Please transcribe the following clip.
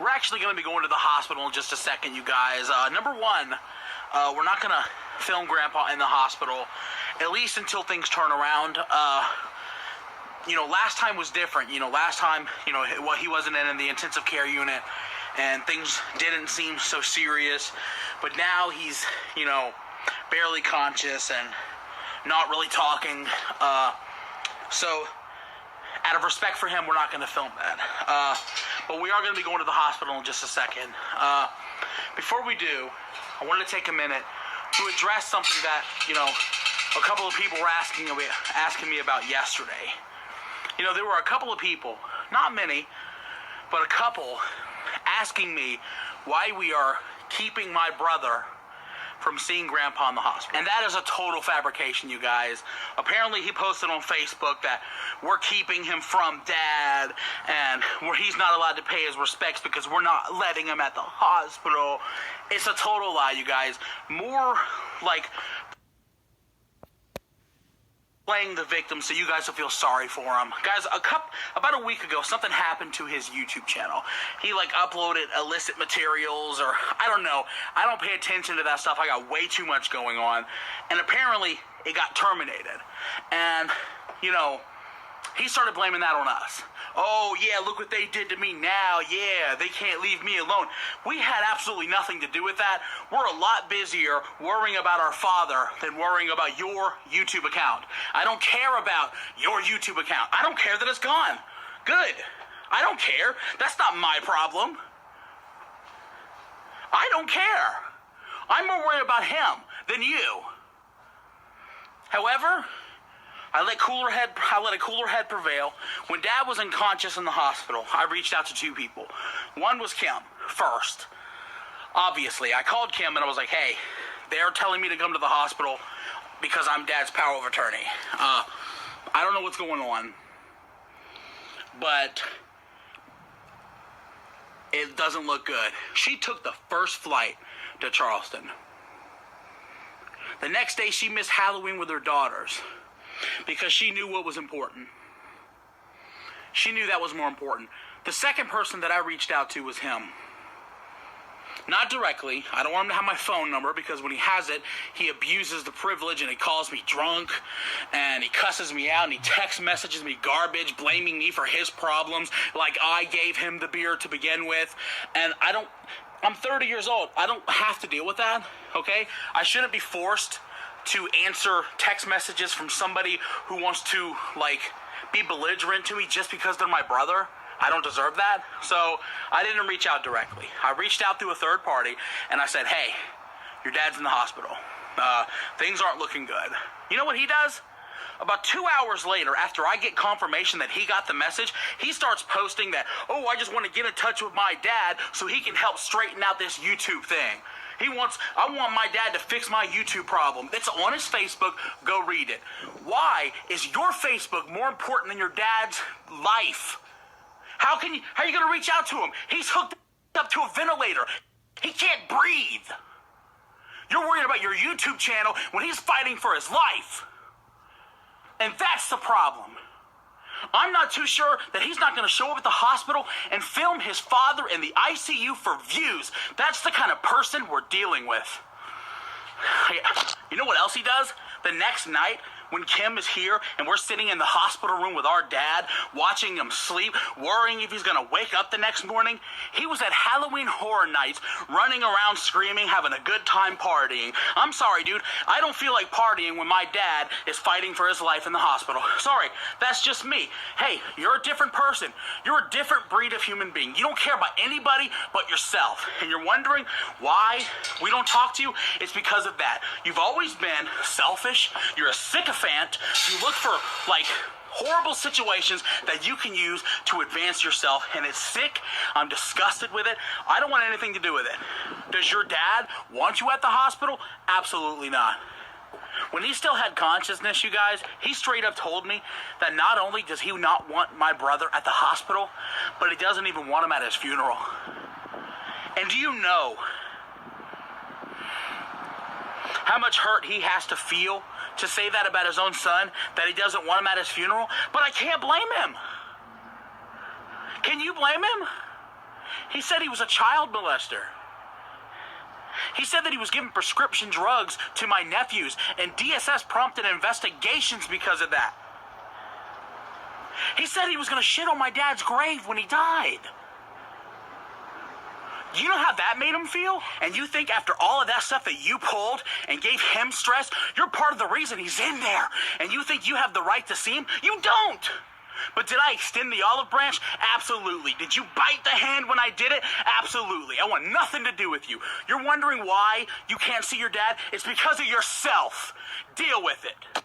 We're actually going to be going to the hospital in just a second, you guys. Number one, we're not going to film Grandpa in the hospital, at least until things turn around. Last time was different. Last time, he wasn't in the intensive care unit, and things didn't seem so serious. But now he's, barely conscious and not really talking. So, out of respect for him, we're not going to film that. But we are going to be going to the hospital in just a second. Before we do, I wanted to take a minute to address something that, a couple of people were asking me about yesterday. There were a couple of people, not many, but a couple, asking me why we are keeping my brother from seeing Grandpa in the hospital. And that is a total fabrication, you guys. Apparently he posted on Facebook that we're keeping him from Dad and he's not allowed to pay his respects because we're not letting him at the hospital. It's a total lie, you guys. More like playing the victim so you guys will feel sorry for him. Guys, about a week ago, something happened to his YouTube channel. He uploaded illicit materials, or I don't know. I don't pay attention to that stuff. I got way too much going on. And apparently it got terminated. And, he started blaming that on us. Oh, yeah, look what they did to me now. Yeah, they can't leave me alone. We had absolutely nothing to do with that. We're a lot busier worrying about our father than worrying about your YouTube account. I don't care about your YouTube account. I don't care that it's gone. Good. I don't care. That's not my problem. I don't care. I'm more worried about him than you. However, I let a cooler head prevail. When Dad was unconscious in the hospital, I reached out to two people. One was Kim, first. Obviously, I called Kim and I was like, hey, they're telling me to come to the hospital because I'm Dad's power of attorney. I don't know what's going on, but it doesn't look good. She took the first flight to Charleston. The next day, she missed Halloween with her daughters because she knew what was important. She knew that was more important. The second person that I reached out to was him. Not directly. I don't want him to have my phone number because when he has it, he abuses the privilege and he calls me drunk and he cusses me out and he text messages me garbage, blaming me for his problems like I gave him the beer to begin with. And I'm 30 years old. I don't have to deal with that, okay? I shouldn't be forced to answer text messages from somebody who wants to, be belligerent to me just because they're my brother. I don't deserve that. So I didn't reach out directly. I reached out through a third party, and I said, hey, your dad's in the hospital. Things aren't looking good. You know what he does? About 2 hours later, after I get confirmation that he got the message, he starts posting that, oh, I just want to get in touch with my dad so he can help straighten out this YouTube thing. I want my dad to fix my YouTube problem. It's on his Facebook. Go read it. Why is your Facebook more important than your dad's life? How are you going to reach out to him? He's hooked up to a ventilator. He can't breathe. You're worried about your YouTube channel when he's fighting for his life. And that's the problem. I'm not too sure that he's not going to show up at the hospital and film his father in the ICU for views. That's the kind of person we're dealing with. You know what else he does? The next night, when Kim is here and we're sitting in the hospital room with our dad, watching him sleep, worrying if he's going to wake up the next morning, he was at Halloween Horror Nights, running around screaming, having a good time partying. I'm sorry, dude. I don't feel like partying when my dad is fighting for his life in the hospital. Sorry, that's just me. Hey, you're a different person. You're a different breed of human being. You don't care about anybody but yourself. And you're wondering why we don't talk to you? It's because of that. You've always been selfish. You're a sycophant. You look for, horrible situations that you can use to advance yourself, and it's sick. I'm disgusted with it. I don't want anything to do with it. Does your dad want you at the hospital? Absolutely not. When he still had consciousness, you guys, he straight up told me that not only does he not want my brother at the hospital, but he doesn't even want him at his funeral. And do you know how much hurt he has to feel to say that about his own son, that he doesn't want him at his funeral? But I can't blame him. Can you blame him? He said he was a child molester. He said that he was giving prescription drugs to my nephews, and DSS prompted investigations because of that. He said he was going to shit on my dad's grave when he died. Do you know how that made him feel? And you think after all of that stuff that you pulled and gave him stress, you're part of the reason he's in there, and you think you have the right to see him? You don't! But did I extend the olive branch? Absolutely. Did you bite the hand when I did it? Absolutely. I want nothing to do with you. You're wondering why you can't see your dad? It's because of yourself. Deal with it.